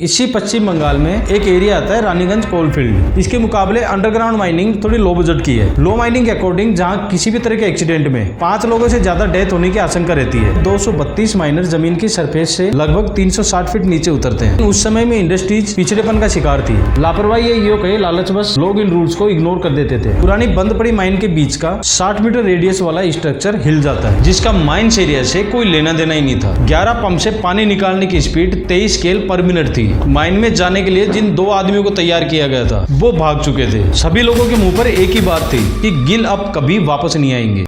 इसी पश्चिम बंगाल में एक एरिया आता है रानीगंज कोलफील्ड। इसके मुकाबले अंडरग्राउंड माइनिंग थोड़ी लो बजट की है। लो माइनिंग के अकॉर्डिंग जहां किसी भी तरह के एक्सीडेंट में 5 लोगों से ज्यादा डेथ होने की आशंका रहती है। 232 माइनर जमीन की सरफेस से लगभग 360 फीट नीचे उतरते हैं। उस समय में इंडस्ट्रीज पिछड़ेपन का शिकार थी। लापरवाही ये कहे लालचवश लोग इन रूल्स को इग्नोर कर देते थे। पुरानी बंद पड़ी माइन के बीच का 60 मीटर रेडियस वाला स्ट्रक्चर हिल जाता है, जिसका माइंस एरिया से कोई लेना देना ही नहीं था। 11 पंप से पानी निकालने की स्पीड 23 स्केल पर मिनट थी। माइन में जाने के लिए जिन 2 आदमियों को तैयार किया गया था वो भाग चुके थे। सभी लोगों के मुंह पर एक ही बात थी कि गिल अब कभी वापस नहीं आएंगे।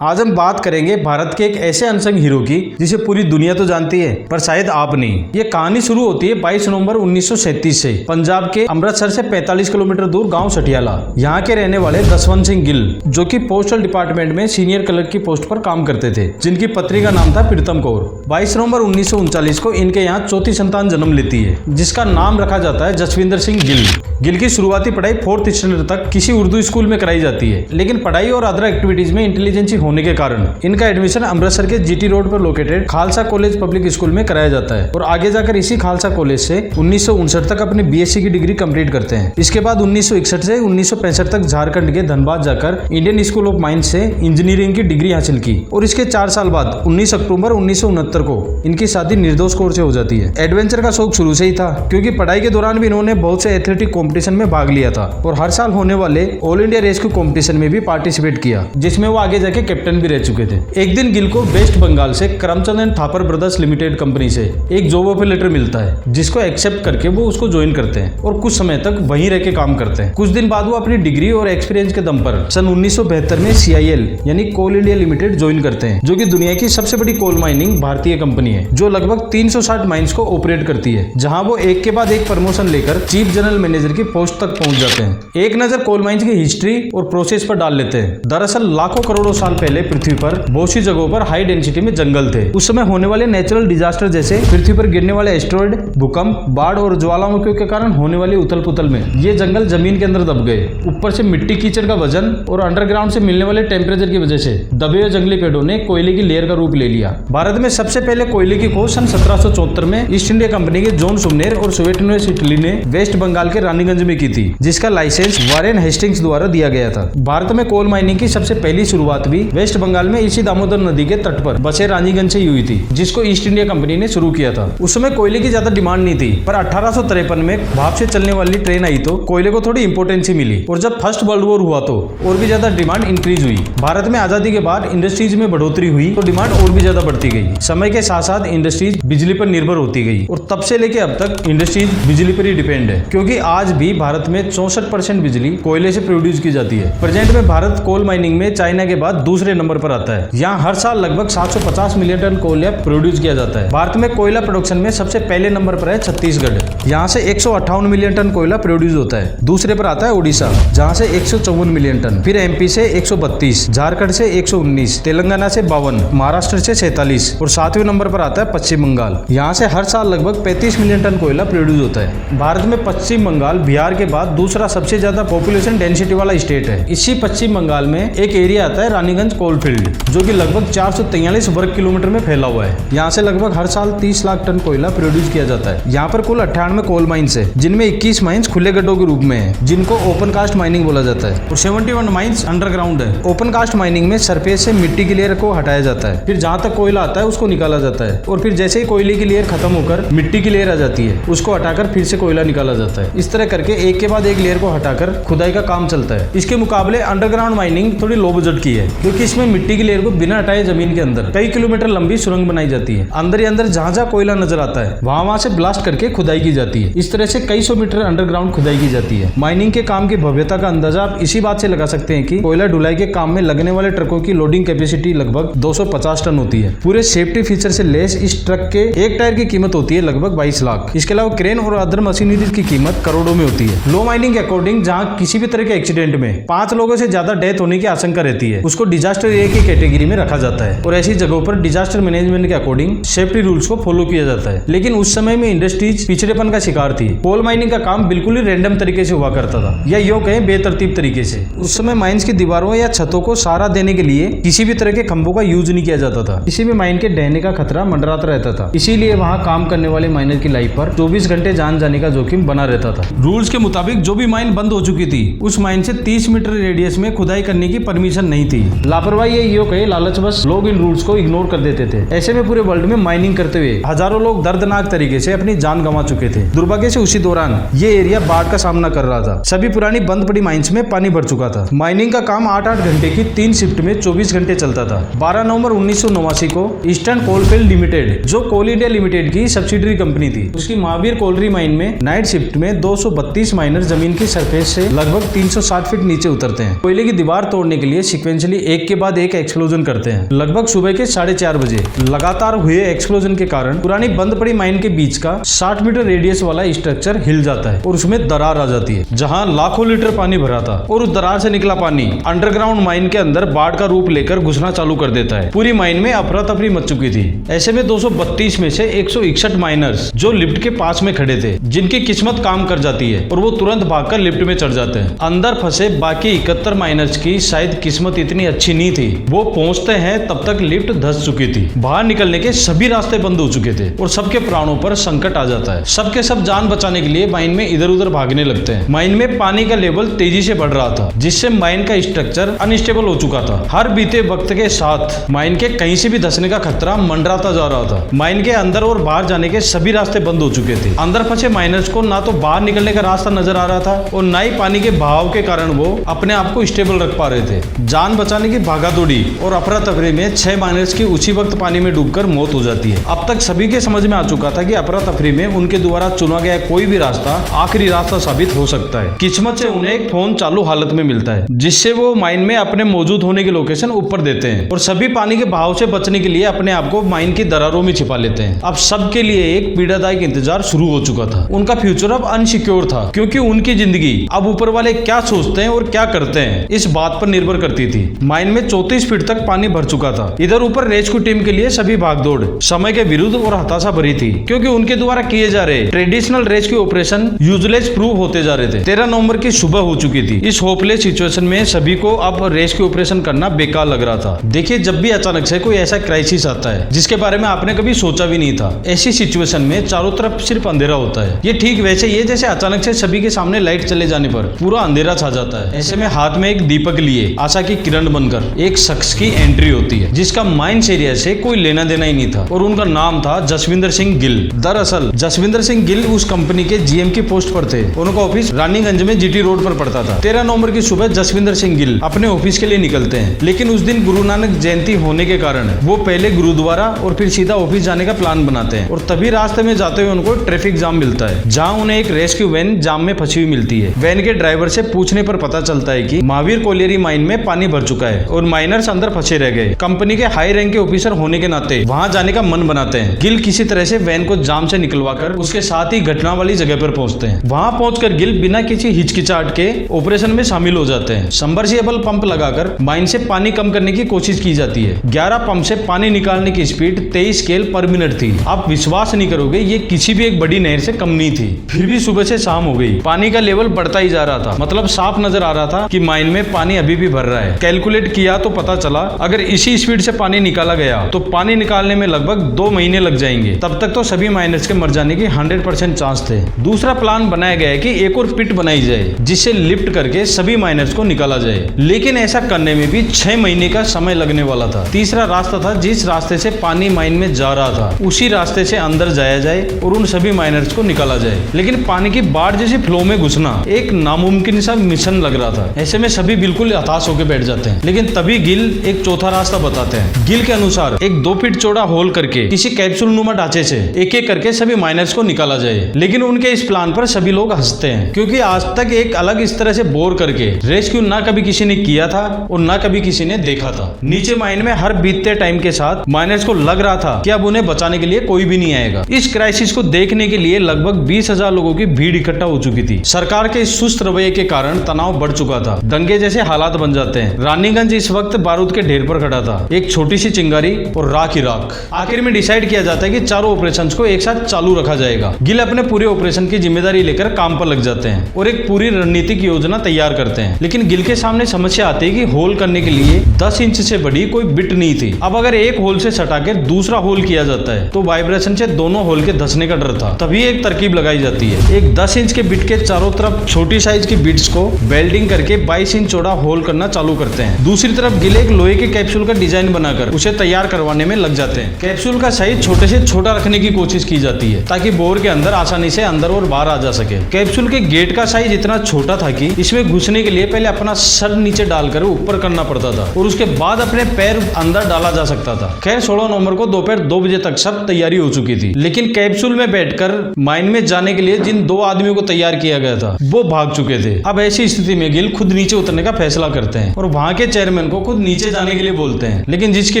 आज हम बात करेंगे भारत के एक ऐसे अनसंग हीरो की जिसे पूरी दुनिया तो जानती है पर शायद आप नहीं। ये कहानी शुरू होती है 22 नवंबर 1937 से पंजाब के अमृतसर से 45 किलोमीटर दूर गांव सठियाला। यहाँ के रहने वाले जसवंत सिंह गिल, जो कि पोस्टल डिपार्टमेंट में सीनियर क्लर्क की पोस्ट पर काम करते थे, जिनकी पत्नी का नाम था प्रीतम कौर। 22 नवंबर 1939 को इनके यहाँ चौथी संतान जन्म लेती है, जिसका नाम रखा जाता है जसविंदर सिंह गिल। गिल की शुरुआती पढ़ाई 4th स्टैंडर्ड तक किसी उर्दू स्कूल में कराई जाती है, लेकिन पढ़ाई और अदर एक्टिविटीज में इंटेलिजेंसी होने के कारण इनका एडमिशन अमृतसर के जीटी रोड पर located Khalsa college public school में कराया जाता है और आगे जाकर इसी खालसा कॉलेज से 1959 तक अपनी बीएससी की डिग्री कंप्लीट करते हैं। इसके बाद 1961 से 1965 तक झारखंड के धनबाद जाकर इंडियन स्कूल ऑफ माइंस से इंजीनियरिंग की डिग्री हासिल की और इसके 4 साल बाद 19 अक्टूबर 1969 को इनकी शादी निर्दोष कौर से हो जाती है। एडवेंचर का शौक शुरू से ही था, क्योंकि पढ़ाई के दौरान भी इन्होंने बहुत से एथलेटिक कॉम्पिटिशन में भाग लिया था और हर साल होने वाले ऑल इंडिया रेस्क्यू कॉम्पिटिशन में भी पार्टिसिपेट किया, जिसमें वो आगे जाके कैप्टन भी रह चुके थे। एक दिन गिल को वेस्ट बंगाल से Karamchand and Thapar brothers limited company से एक जॉब ऑफर लेटर मिलता है, जिसको एक्सेप्ट करके वो उसको ज्वाइन करते हैं और कुछ समय तक वहीं रह के काम करते हैं। कुछ दिन बाद वो अपनी डिग्री और एक्सपीरियंस के दम पर सन 1972 में CIL यानी कोल इंडिया लिमिटेड ज्वाइन करते हैं, जो कि दुनिया की सबसे बड़ी कोल माइनिंग भारतीय कंपनी है, जो लगभग 360 माइंस को ऑपरेट करती है, जहां वो एक के बाद एक प्रमोशन लेकर चीफ जनरल मैनेजर की पोस्ट तक पहुंच जाते हैं। एक नजर कोल माइंस की हिस्ट्री और प्रोसेस पर डाल लेते हैं। दरअसल लाखों करोड़ों साल पहले पृथ्वी पर बहुत सी जगहों पर हाई डेंसिटी में जंगल थे। उस समय होने वाले नेचुरल डिजास्टर जैसे पृथ्वी पर गिरने वाले एस्टेरॉइड, भूकंप, बाढ़ और ज्वालामुखियों के कारण होने वाली उथल पुथल में ये जंगल जमीन के अंदर दब गए। ऊपर से मिट्टी कीचड़ का वजन और अंडरग्राउंड से मिलने वाले टेम्परेचर की वजह से दबे हुए जंगली पेड़ों ने कोयले की लेयर का रूप ले लिया। भारत में सबसे पहले कोयले की खोज सन 1774 में ईस्ट इंडिया कंपनी के जॉन सुमनेर और सोवियत यूनियन इटली ने वेस्ट बंगाल के रानीगंज में की थी, जिसका लाइसेंस वारेन हेस्टिंग्स द्वारा दिया गया था। भारत में कोल माइनिंग की सबसे पहली शुरुआत भी वेस्ट बंगाल में इसी दामोदर नदी के तट पर बसे रानीगंज से हुई थी, जिसको ईस्ट इंडिया कंपनी ने शुरू किया था। उस समय कोयले की ज्यादा डिमांड नहीं थी, पर 1853 में भाप से चलने वाली ट्रेन आई तो कोयले को थोड़ी इंपोर्टेंसी मिली और जब फर्स्ट वर्ल्ड वॉर हुआ तो और भी ज्यादा डिमांड इंक्रीज हुई। भारत में आजादी के बाद इंडस्ट्रीज में बढ़ोतरी हुई तो डिमांड और भी ज्यादा बढ़ती गई। समय के साथ साथ इंडस्ट्रीज बिजली पर निर्भर होती गई और तब से लेके अब तक इंडस्ट्रीज बिजली पर ही डिपेंड है, क्योंकि आज भी भारत में 64% बिजली कोयले से प्रोड्यूस की जाती है। प्रेजेंट में भारत कोल माइनिंग में चाइना के बाद दूसरे नंबर पर आता है। यहाँ हर साल लगभग 750 मिलियन टन कोयला प्रोड्यूस किया जाता है। भारत में कोयला प्रोडक्शन में सबसे पहले नंबर पर है छत्तीसगढ़, यहाँ से 158 मिलियन टन कोयला प्रोड्यूस होता है। दूसरे पर आता है उड़ीसा, जहाँ से 154 मिलियन टन, फिर MP से 132, झारखंड से 119, तेलंगाना से 52, महाराष्ट्र से 47 और 7वें नंबर पर आता है पश्चिम बंगाल। यहाँ से हर साल लगभग 35 मिलियन टन कोयला प्रोड्यूस होता है। भारत में पश्चिम बंगाल बिहार के बाद दूसरा सबसे ज्यादा पॉपुलेशन डेंसिटी वाला स्टेट है। इसी पश्चिम बंगाल में एक एरिया आता है रानीगंज कोलफील्ड, जो कि लगभग 443 वर्ग किलोमीटर में फैला हुआ है। यहाँ से लगभग हर साल 30 लाख टन कोयला प्रोड्यूस किया जाता है। यहाँ पर कुल 98 कोल माइंस है, जिनमें 21 माइंस खुले गड्ढों के रूप में है, जिनको ओपन कास्ट माइनिंग बोला जाता है, और 71 माइंस अंडरग्राउंड है। ओपन कास्ट माइनिंग में सरफेस से मिट्टी की लेयर को हटाया जाता है, फिर जहाँ तक कोयला आता है उसको निकाला जाता है, और फिर जैसे ही कोयले की लेयर खत्म होकर मिट्टी की लेयर आ जाती है, उसको हटाकर फिर से कोयला निकाला जाता है। इस तरह करके एक के बाद एक लेयर को हटाकर खुदाई का काम चलता है। इसके मुकाबले अंडरग्राउंड माइनिंग थोड़ी लो बजट की है, क्योंकि इसमें मिट्टी की लेयर को बिना हटाए जमीन के अंदर कई किलोमीटर लंबी सुरंग बनाई जाती है। अंदर ही अंदर जहाँ जहाँ कोयला नजर आता है वहाँ से ब्लास्ट करके खुदाई की जाती है। इस तरह से कई सौ मीटर अंडरग्राउंड खुदाई की जाती है। माइनिंग के काम की भव्यता का अंदाजा आप इसी बात से लगा सकते हैं कि कोयला ढुलाई के काम में लगने वाले ट्रकों की लोडिंग कैपेसिटी लगभग 250 टन होती है। पूरे सेफ्टी फीचर से लेस इस ट्रक के एक टायर की कीमत होती है लगभग 22 लाख। इसके अलावा क्रेन और अदर मशीनरी की कीमत करोड़ों में होती है। लो माइनिंग के अकॉर्डिंग जहां किसी भी तरह के एक्सीडेंट में 5 लोगों से ज्यादा डेथ होने की आशंका रहती है, उसको डिजास्टर एरिया की कैटेगरी में रखा जाता है और ऐसी जगहों पर डिजास्टर मैनेजमेंट के अकॉर्डिंग सेफ्टी रूल्स को फॉलो किया जाता है। लेकिन उस समय में इंडस्ट्रीज पिछड़ेपन का शिकार थी। कोल माइनिंग का काम बिल्कुल ही रैंडम तरीके से हुआ करता था, या यूं कहें बेतरतीब तरीके से। उस समय माइंस की दीवारों या छतों को सहारा देने के लिए किसी भी तरह के खंभों का यूज नहीं किया जाता था। किसी भी माइन के ढहने का खतरा मंडराता रहता था, इसीलिए वहां काम करने वाले माइनर की लाइफ पर 24 घंटे जान जाने का जोखिम बना रहता था। रूल्स के मुताबिक जो भी माइन बंद हो चुकी थी, उस माइन से 30 मीटर रेडियस में खुदाई करने की परमिशन नहीं थी। लापरवाही ये कहे लालचवश लोग इन रूल्स को इग्नोर कर देते थे। ऐसे में पूरे वर्ल्ड में माइनिंग करते हुए हजारों लोग दर्दनाक तरीके से अपनी जान गंवा चुके थे। दुर्भाग्य से उसी दौरान ये एरिया बाढ़ का सामना कर रहा था। सभी पुरानी बंद पड़ी माइंस में पानी भर चुका था। माइनिंग का काम 8-8 घंटे की 3 शिफ्ट में 24 घंटे चलता था। 12 नवंबर 1989 को ईस्टर्न कोलफील्ड लिमिटेड, जो कोल इंडिया लिमिटेड की सब्सिडरी कंपनी थी, उसकी महावीर कोलरी माइन में नाइट शिफ्ट में 232 माइनर जमीन की सरफेस से लगभग 360 फीट नीचे उतरते हैं। कोयले की दीवार तोड़ने के लिए सिक्वेंशली एक के बाद एक एक्सप्लोजन करते हैं। लगभग सुबह के 4:30 बजे लगातार हुए एक्सप्लोजन के कारण पुरानी बंद पड़ी माइन के बीच का 60 मीटर रेडियस वाला स्ट्रक्चर हिल जाता है और उसमें दरार आ जाती है। जहां लाखों लीटर पानी भरा था और उस दरार से निकला पानी अंडरग्राउंड माइन के अंदर बाढ़ का रूप लेकर घुसना चालू कर देता है। पूरी माइन में अफरा तफरी मच चुकी थी। ऐसे में 232 में से 161 माइनर्स जो लिफ्ट के पास में खड़े थे, जिनकी किस्मत काम कर जाती है और वो तुरंत भागकर लिफ्ट में चढ़ जाते हैं। अंदर फंसे बाकी 71 माइनर्स की शायद किस्मत इतनी अच्छी नहीं थी। वो पहुंचते हैं तब तक लिफ्ट धंस चुकी थी। बाहर निकलने के सभी रास्ते बंद हो चुके थे और सबके प्राणों पर संकट आ जाता है। सबके सब जान बचाने के लिए माइन में इधर उधर भागने लगते हैं। माइन में पानी का लेवल तेजी से बढ़ रहा था, जिससे माइन का स्ट्रक्चर अनस्टेबल हो चुका था। हर बीते वक्त के साथ माइन के कहीं से भी धंसने का खतरा मंडराता जा रहा था। माइन के अंदर और बाहर जाने के सभी रास्ते बंद हो चुके थे। अंदर फंसे माइनर्स को ना तो बाहर निकलने का रास्ता नजर आ रहा था और ना ही पानी के बहाव के कारण वो अपने आप को स्टेबल रख पा रहे थे। जान बचाने की भागादौड़ी और अफरा तफरी में 6 माइनर्स की उसी वक्त पानी में डूबकर मौत हो जाती है। अब तक सभी के समझ में आ चुका था कि अफरा तफरी में उनके द्वारा चुना गया कोई भी रास्ता आखिरी रास्ता साबित हो सकता है। किस्मत से उन्हें एक फोन चालू हालत में मिलता है, जिससे वो माइन में अपने मौजूद होने की लोकेशन ऊपर देते हैं और सभी पानी के बहाव से बचने के लिए अपने आप को माइन की दरारों में छिपा लेते हैं। अब सबके लिए एक पीड़ादायक इंतजार शुरू हो चुका था। उनका फ्यूचर अब अनसिक्योर था, क्योंकि उनकी जिंदगी अब ऊपर वाले क्या सोचते हैं और क्या करते हैं इस बात पर निर्भर करती थी। माइन में 34 फीट तक पानी भर चुका था। इधर ऊपर रेस्क्यू टीम के लिए सभी भागदौड़ समय के विरुद्ध और हताशा भरी थी, क्योंकि उनके द्वारा किए जा रहे traditional rescue operation useless prove होते जा रहे थे। 13 नवंबर की सुबह हो चुकी थी। इस होपलेस सिचुएशन में सभी को अब रेस्क्यू ऑपरेशन करना बेकार लग रहा था। देखिए, जब भी अचानक से कोई ऐसा क्राइसिस आता है जिसके बारे में आपने कभी सोचा भी नहीं था, ऐसी सिचुएशन में चारों तरफ सिर्फ अंधेरा होता है। ये ठीक वैसे ही है जैसे अचानक से सभी के सामने लाइट चले जाने पर पूरा अंधेरा छा जाता है। ऐसे में हाथ में एक दीपक लिए आशा की किरण बनकर एक शख्स की एंट्री होती है, जिसका माइंस एरिया से कोई लेना देना ही नहीं था और उनका नाम था जसविंदर सिंह गिल। दरअसल जसविंदर सिंह गिल उस कंपनी के जीएम की पोस्ट पर थे। उनका ऑफिस रानीगंज में जीटी रोड पर पड़ता था। 13 नवंबर की सुबह जसविंदर सिंह गिल अपने ऑफिस के लिए निकलते हैं, लेकिन उस दिन गुरु नानक जयंती होने के कारण वो पहले गुरुद्वारा और फिर सीधा ऑफिस जाने का प्लान बनाते हैं और तभी रास्ते में जाते हुए उनको ट्रैफिक जाम मिलता है, जहां उन्हें एक रेस्क्यू वैन जाम में फंसी हुई मिलती है। वैन के ड्राइवर से पूछने पर पता चलता है कि महावीर कोलियरी माइन में पानी भर चुका है और माइनर्स अंदर फंसे रह गए। कंपनी के हाई रैंक के ऑफिसर होने के नाते वहां जाने का मन बनाते हैं। गिल किसी तरह से वैन को जाम से निकलवाकर उसके साथ ही घटना वाली जगह पर पहुंचते हैं। वहां पहुंचकर गिल बिना किसी हिचकिचाहट के ऑपरेशन में शामिल हो जाते हैं। सबमर्सिबल पंप लगाकर माइन से पानी कम करने की कोशिश की जाती है। 11 पंप से पानी निकालने की स्पीड 23 स्केल पर मिनट थी। आप विश्वास नहीं करोगे, ये किसी भी एक बड़ी नहर से कम नहीं थी। फिर भी सुबह से शाम हो गई, पानी का लेवल बढ़ता ही जा रहा था। मतलब साफ नजर आ रहा था कि माइन में पानी अभी भी भर रहा है। कैलकुलेट किया तो पता चला अगर इसी स्पीड से पानी निकाला गया तो पानी निकालने में लगभग 2 महीने लग जाएंगे। तब तक तो सभी माइनर्स के मर जाने की 100% चांस थे। दूसरा प्लान बनाया गया है कि एक और पिट बनाई जाए, जिससे लिफ्ट करके सभी माइनर्स को निकाला जाए, लेकिन ऐसा करने में भी 6 महीने का समय लगने वाला था। तीसरा रास्ता था, जिस रास्ते से पानी माइन में जा रहा था उसी रास्ते से अंदर जाया जाए और उन सभी माइनर्स को निकाला जाए। लेकिन पानी की बाढ़ जैसी फ्लो में घुसना एक नामुमकिन सा मिशन लग रहा था। ऐसे में सभी बिल्कुल हताश होकर बैठ जाते हैं। लेकिन तभी गिल एक चौथा रास्ता बताते हैं। गिल के अनुसार एक 2 फीट चौड़ा होल करके किसी कैप्सूल नुमा ढांचे से एक एक करके सभी माइनर्स को निकाला जाए। लेकिन उनके इस प्लान पर सभी लोग हंसते हैं, क्योंकि आज तक एक अलग इस तरह से बोर करके रेस्क्यू ना कभी किसी ने किया था और ना कभी किसी ने देखा था। नीचे माइन में हर बीतते टाइम के साथ माइनर्स को लग रहा था कि अब उन्हें बचाने के लिए कोई भी नहीं आएगा। इस क्राइसिस को देखने के लिए लगभग 20,000 लोगों की भीड़ इकट्ठा हो चुकी थी। सरकार के इस सुस्त रवैये के कारण तनाव बढ़ चुका था। दंगे जैसे हालात बन जाते हैं। रानीगंज इस वक्त बारूद के ढेर पर खड़ा था, एक छोटी सी चिंगारी और राख ही राख। आखिर में डिसाइड किया जाता है कि चारों ऑपरेशंस को एक साथ चालू रखा जाएगा। गिल अपने पूरे ऑपरेशन की जिम्मेदारी लेकर काम पर लग जाते हैं और एक पूरी रणनीतिक योजना तैयार करते हैं। लेकिन गिल के सामने समस्या आती है कि होल करने के लिए 10 इंच से बड़ी कोई बिट नहीं थी। अब अगर एक होल से सटा के दूसरा होल किया जाता है तो वाइब्रेशन से दोनों होल के धंसने का डर था। तभी एक तरकीब लगाई जाती है। एक 10 इंच के बिट के चारों तरफ छोटी साइज की बिट्स को वेल्डिंग करके 22 इंच चौड़ा होल करना चालू करते हैं। दूसरी तरफ गिल एक लोहे के कैप्सूल का डिजाइन बनाकर उसे तैयार करवाने में लग जाते हैं। कैप्सूल का साइज छोटे से छोटा रखने की कोशिश की जाती है ताकि बोर के अंदर आसानी से अंदर और बाहर आ जा सके। कैप्सूल के गेट का साइज इतना छोटा था कि इसमें घुसने के लिए पहले अपना सर नीचे डालकर ऊपर करना पड़ता था और उसके बाद अपने पैर अंदर डाला जा सकता था। खैर 16 नवंबर को दोपहर 2 बजे तक सब तैयारी हो चुकी थी। लेकिन कैप्सूल में बैठकर माइन में जाने के लिए जिन 2 आदमियों को तैयार किया गया था वो भाग चुके थे। अब ऐसी स्थिति में गिल खुद नीचे उतरने का फैसला करते हैं और वहां के चेयरमैन को खुद नीचे जाने के लिए बोलते हैं, लेकिन जिसके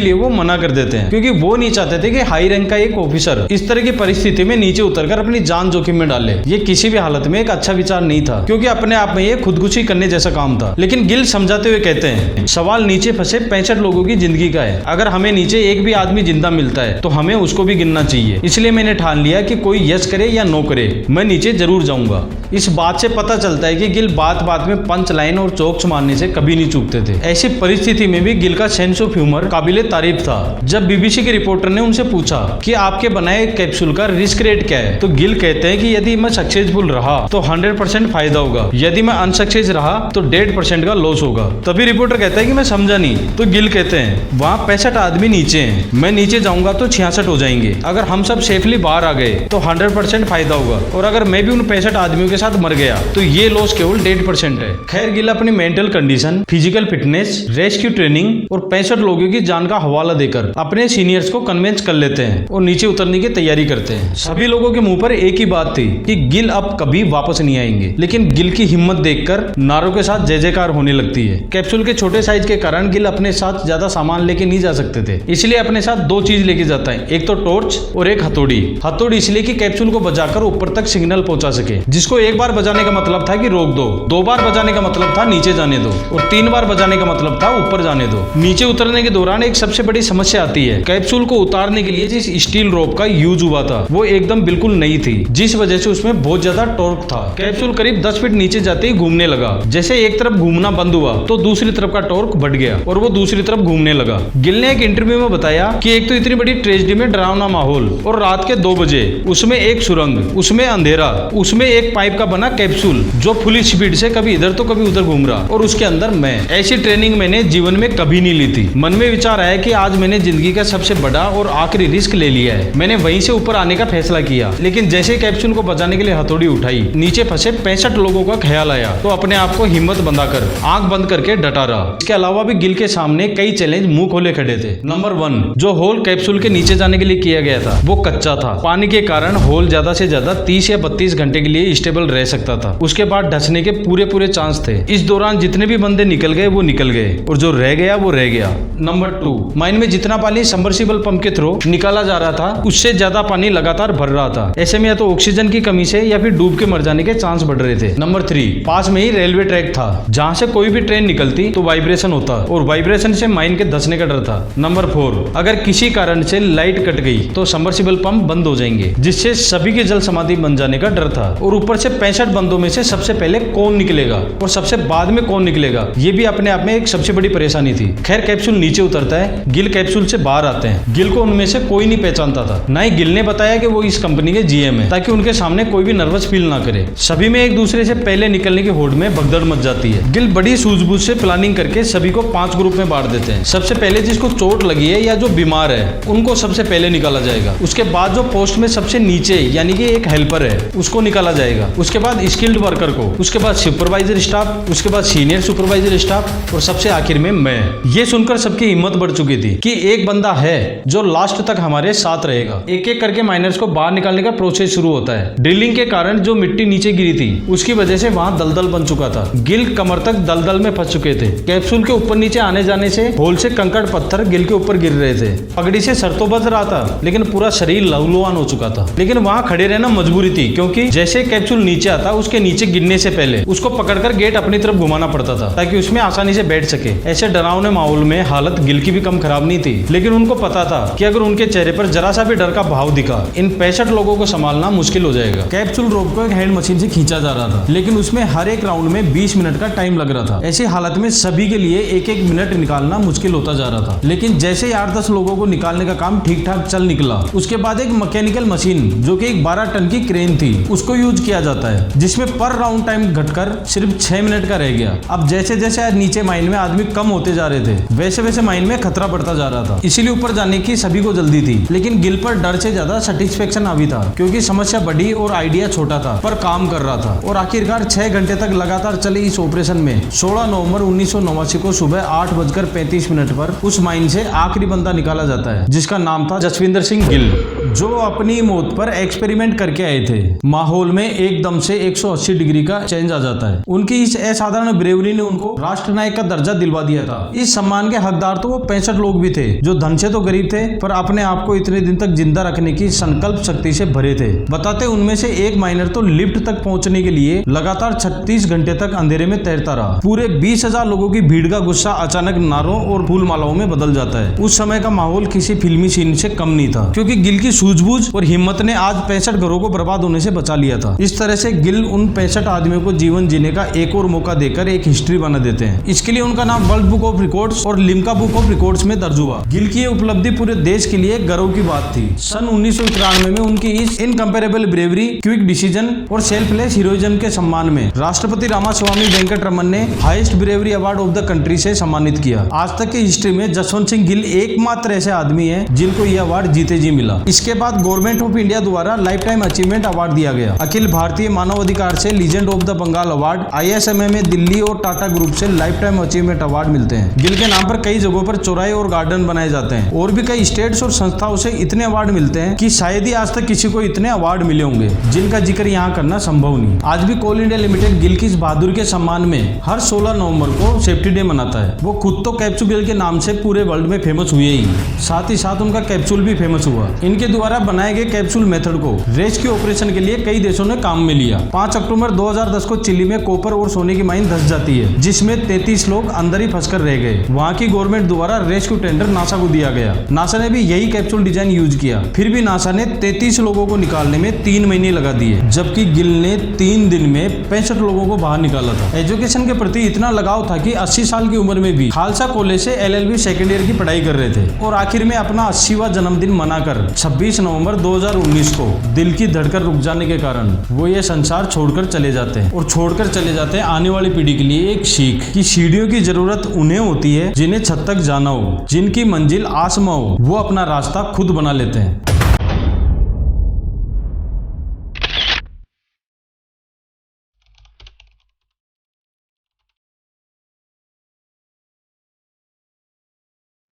लिए वो मना कर देते हैं क्योंकि वो नहीं चाहते थे कि हाई रैंक का एक ऑफिसर इस तरह की परिस्थिति में नीचे उतरकर अपनी जान जोखिम में डाले। ये किसी भी हालत में एक अच्छा विचार नहीं था क्योंकि अपने आप में ये खुदकुशी करने जैसा काम था। लेकिन गिल समझाते हुए कहते हैं, सवाल नीचे फंसे 65 लोगों की जिंदगी का है। अगर हमें नीचे एक भी आदमी जिंदा मिलता है तो हमें उसको भी गिनना चाहिए। इसलिए मैंने ठान लिया कि कोई यस करे या नो करे, मैं नीचे जरूर जाऊंगा। इस बात से पता चलता है कि गिल बात बात में पंच लाइन और जोक्स मारने से कभी नहीं चूकते थे। ऐसी परिस्थिति में भी गिल का सेंस ऑफ ह्यूमर काबिले तारीफ था। जब बीबीसी के रिपोर्टर ने उनसे पूछा कि आपके बनाए कैप्सूल का रिस्क रेट क्या है, तो गिल कहते हैं कि यदि मैं सक्सेसफुल रहा तो 100% फायदा होगा, यदि मैं अनसक्सेस रहा तो 1.5% का लॉस होगा। तभी रिपोर्टर कहता है कि मैं समझा नहीं। तो गिल कहते हैं, वहाँ 65 आदमी नीचे हैं, मैं नीचे जाऊंगा तो 66 हो जाएंगे। अगर हम सब सेफली बाहर आ गए तो 100% फायदा होगा और अगर मैं भी उन 65 आदमियों के साथ मर गया तो ये लॉस केवल 1.5% है। खैर गिल अपनी mental condition, physical fitness, rescue training और 65 लोगों की जान का हवाला देकर अपने सीनियर्स को कन्विंस कर लेते हैं और नीचे उतरने की तैयारी करते हैं। सभी लोगों के मुंह पर एक ही बात थी कि गिल अब कभी वापस नहीं आएंगे। लेकिन गिल की हिम्मत देखकर नारों के साथ जय जयकार होने लगती है। कैप्सूल के छोटे साइज के कारण गिल अपने साथ ज्यादा सामान लेके नहीं जा सकते थे, इसलिए अपने साथ 2 चीज लेके जाता है, एक तो टॉर्च और एक हथौड़ी। हथौड़ी इसलिए कि कैप्सूल को बजाकर ऊपर तक सिग्नल पहुंचा सके, जिसको एक बार बजाने का मतलब था कि रोक दो, 2 बार बजाने का मतलब था नीचे जाने दो और 3 बार बजाने का मतलब था ऊपर जाने दो। नीचे उतरने के दौरान एक सबसे बड़ी समस्या आती है। कैप्सूल को उतारने के लिए जिस स्टील रोप का यूज हुआ था वो एकदम बिल्कुल नई थी, जिस वजह से उसमें बहुत ज्यादा टॉर्क था। कैप्सूल करीब 10 फीट नीचे जाते ही घूमने लगा। जैसे एक तरफ घूमना बंद हुआ तो दूसरी तरफ का टॉर्क बढ़ गया और वो दूसरी तरफ घूमने लगा। गिल ने एक इंटरव्यू में बताया कि एक तो इतनी बड़ी ट्रेजेडी में डरावना माहौल और रात के 2 बजे उसमें एक सुरंग, उसमें अंधेरा, उसमें एक पाइप का बना कैप्सूल जो फुल स्पीड से कभी इधर तो कभी उधर घूम रहा और उसके अंदर मैं। ऐसी ट्रेनिंग मैंने जीवन में कभी नहीं ली थी। मन में विचार आया कि आज मैंने जिंदगी का सबसे बड़ा और आखिरी रिस्क ले लिया है। मैंने वहीं से ऊपर आने का फैसला किया। लेकिन जैसे कैप्सूल को बचाने के लिए हथौड़ी उठाई, नीचे फंसे 65 लोगों का ख्याल आया तो अपने आप को हिम्मत बंधाकर आंख बंद करके डटा रहा। इसके अलावा भी गिल के सामने कई चैलेंज मुंह खोले खड़े थे। नंबर 1, जो होल कैप्सूल के नीचे जाने के लिए किया गया था वो कच्चा था। पानी के कारण होल ज्यादा से ज्यादा 30 या 32 घंटे के लिए स्टेबल रह सकता था। उसके बाद धंसने के पूरे चांस थे। इस दौरान जितने भी बंदे निकल गए वो निकल गए और जो रह गया वो रह गया। नंबर 2, माइन में जितना पानी सबमर्सिबल पंप के थ्रू निकाला जा रहा था उससे ज्यादा पानी लगातार भर रहा था। ऐसे में या तो ऑक्सीजन की कमी से या फिर डूब के मर जाने के चांस बढ़ रहे थे। नंबर 3, पास में ही रेलवे ट्रैक था जहाँ से कोई भी ट्रेन निकलती तो वाइब्रेशन होता और वाइब्रेशन से माइन के धंसने का डर था। नंबर 4, अगर किसी कारण से लाइट कट गई तो सबमर्सिबल पंप बंद हो जाएंगे जिससे सभी के जल समाधि बन जाने का डर था। और ऊपर से 65 बंदों में से सबसे पहले कौन निकलेगा और सबसे बाद में कौन निकलेगा ये भी अपने आप में एक सबसे बड़ी परेशानी थी। खैर कैप्सूल नीचे उतरता है, गिल कैप्सूल से बाहर आते हैं। गिल को उनमें से कोई नहीं पहचानता था। ना ही गिल ने बताया कि वो इस कंपनी के जीएम है ताकि उनके सामने कोई भी नर्वस फील ना करे। सभी में एक दूसरे से पहले निकलने की होड़ में भगदड़ मच जाती है। गिल बड़ी सूझबूझ से प्लानिंग करके सभी को 5 ग्रुप में बांट देते हैं। सबसे पहले जिसको चोट लगी है या जो बीमार है उनको सबसे पहले निकाला जाएगा। उसके बाद जो पोस्ट में सबसे नीचे यानी कि एक हेल्पर है उसको निकाला जाएगा। उसके बाद स्किल्ड वर्कर को, उसके बाद सुपरवाइजर स्टाफ, उसके बाद सीनियर सुपरवाइजर स्टाफ और सबसे आखिर में मैं। ये सुनकर सबकी हिम्मत बढ़ चुकी थी कि एक बंदा है जो लास्ट तक हमारे साथ रहेगा। एक एक करके माइनर्स को बाहर निकालने का प्रोसेस शुरू होता है। ड्रिलिंग के कारण जो मिट्टी नीचे गिरी थी उसकी वजह से वहां दलदल बन चुका था। गिल कमर तक दलदल में फंस चुके थे। कैप्सूल के ऊपर नीचे आने जाने से होल से कंकड़ पत्थर गिल के ऊपर गिर रहे थे। पगड़ी से सर तो बच रहा था लेकिन पूरा शरीर लहूलुहान हो चुका था। लेकिन वहां खड़े रहना मजबूरी थी क्योंकि जैसे जैसे कैप्सूल नीचे आता उसके नीचे गिरने से पहले उसको पकड़कर गेट अपनी तरफ घुमाना पड़ता था ताकि उसमें आसानी से बैठ सके। ऐसे डरावने माहौल में हालत गिल की भी कम खराब नहीं थी, लेकिन उनको पता था कि अगर उनके चेहरे पर जरा सा भी डर का भाव दिखा इन 65 लोगों को संभालना मुश्किल हो जाएगा। कैप्सूल रोप को एक हैंड मशीन से खींचा जा रहा था, लेकिन उसमें हर एक राउंड में 20 मिनट का टाइम लग रहा था। ऐसी हालत में सभी के लिए एक एक मिनट निकालना मुश्किल होता जा रहा था, लेकिन जैसे ही 8-10 लोगों को निकालने का काम ठीक ठाक चल निकला, उसके बाद एक मैकेनिकल मशीन जो कि एक 12 टन की क्रेन थी उसको यूज किया जाता है, जिसमें पर राउंड टाइम घटकर सिर्फ 6 मिनट का रह गया। अब जैसे जैसे नीचे माइन में आदमी कम होते जा रहे थे, वैसे वैसे माइन में खतरा बढ़ता जा रहा था। इसीलिए ऊपर जाने की सभी को जल्दी थी, लेकिन गिल पर डर से ज्यादा सेटिस्फेक्शन हावी था, क्योंकि समस्या बड़ी और आइडिया छोटा था पर काम कर रहा था। और आखिरकार 6 घंटे तक लगातार चले इस ऑपरेशन में 16 नवंबर 1989 को सुबह 8:35 पर उस माइन से आखिरी बंदा निकाला जाता है, जिसका नाम था जसविंदर सिंह गिल, जो अपनी मौत पर एक्सपेरिमेंट करके आए थे। माहौल में एकदम से 180 डिग्री का चेंज आ जाता है। उनकी इस असाधारण ब्रेवरी ने उनको राष्ट्र नायक का दर्जा दिलवा दिया था। इस सम्मान के हकदार तो वो 65 लोग भी थे, जो धन से तो गरीब थे पर अपने आप को इतने दिन तक जिंदा रखने की संकल्प शक्ति से भरे थे। बताते उनमें से एक माइनर तो लिफ्ट तक पहुंचने के लिए लगातार 36 घंटे तक अंधेरे में तैरता रहा। पूरे 20,000 लोगों की भीड़ का गुस्सा अचानक नारों और फूल मालाओं में बदल जाता है। उस समय का माहौल किसी फिल्मी सीन से कम नहीं था, क्योंकि गिल की सूझबूझ और हिम्मत ने आज 65 घरों को बर्बाद होने से बचा लिया था। इस तरह से गिल उन 65 आदमियों को जीवन जीने का एक और मौका देकर एक हिस्ट्री बना देते हैं। इसके लिए उनका नाम वर्ल्ड बुक ऑफ रिकॉर्ड्स और लिम्का बुक ऑफ रिकॉर्ड्स में दर्ज हुआ। गिल की ये उपलब्धि पूरे देश के लिए गर्व की बात थी। सन 1993 में उनकी इस इनकम्पेरेबल ब्रेवरी, क्विक डिसीजन और सेल्फलेस हीरोइज्म के सम्मान में राष्ट्रपति रामास्वामी वेंकटरमन ने highest bravery award of the country से सम्मानित किया। आज तक की हिस्ट्री में जसवंत सिंह गिल एकमात्र ऐसे आदमी है जिनको यह अवार्ड जीते जी मिला। इसके बाद गवर्नमेंट ऑफ इंडिया द्वारा लाइफ टाइम अचीवमेंट अवार्ड दिया गया। अखिल भारतीय मानव अधिकार से legend of the Bengal award, ISMA में दिल्ली और टाटा ग्रुप से लाइफ टाइम अचीवमेंट अवार्ड मिलते हैं। गिल के नाम पर कई जगहों पर चौराहे और गार्डन बनाए जाते हैं, और भी कई स्टेट्स और संस्थाओं से इतने अवार्ड मिलते हैं कि शायद ही आज तक किसी को इतने अवार्ड मिले होंगे, जिनका जिक्र यहाँ करना संभव नहीं। आज भी कोल इंडिया लिमिटेड गिल की इस बहादुर के सम्मान में हर 16 नवंबर को सेफ्टी डे मनाता है। वो खुद तो कैप्सूल गिल के नाम से पूरे वर्ल्ड में फेमस हुए ही, साथ ही साथ उनका कैप्सूल भी फेमस हुआ। इनके द्वारा बनाए गए कैप्सूल मेथड को रेस्क्यू ऑपरेशन के लिए कई देशों ने काम में लिया। 5 अक्टूबर 2010 को चिली में कॉपर और सोने की माइन धंस जाती है, जिसमें 33 लोग अंदर ही फंसकर रह गए। वहाँ की गवर्नमेंट द्वारा रेस्क्यू टेंडर नासा को दिया गया। नासा ने भी यही कैप्सूल डिजाइन यूज किया। फिर भी नासा ने 33 लोगों को निकालने में 3 महीने लगा दिए, जबकि गिल ने 3 दिन में 65 लोगों को बाहर निकाला था। एजुकेशन के प्रति इतना लगाव था कि 80 साल की उम्र में भी खालसा कॉलेज से LLB सेकेंड ईयर की पढ़ाई कर रहे थे, और आखिर में अपना 80वां जन्मदिन मनाकर 26 नवंबर 2019 को दिल की धड़कन रुक जाने के कारण वो ये संसार छोड़कर चले जाते हैं। और छोड़कर चले जाते हैं आने वाली पीढ़ी के लिए एक सीख कि सीढ़ियों की जरूरत उन्हें होती है जिन्हें छत तक जाना हो, जिनकी मंजिल आसमां हो, वो अपना रास्ता खुद बना लेते हैं।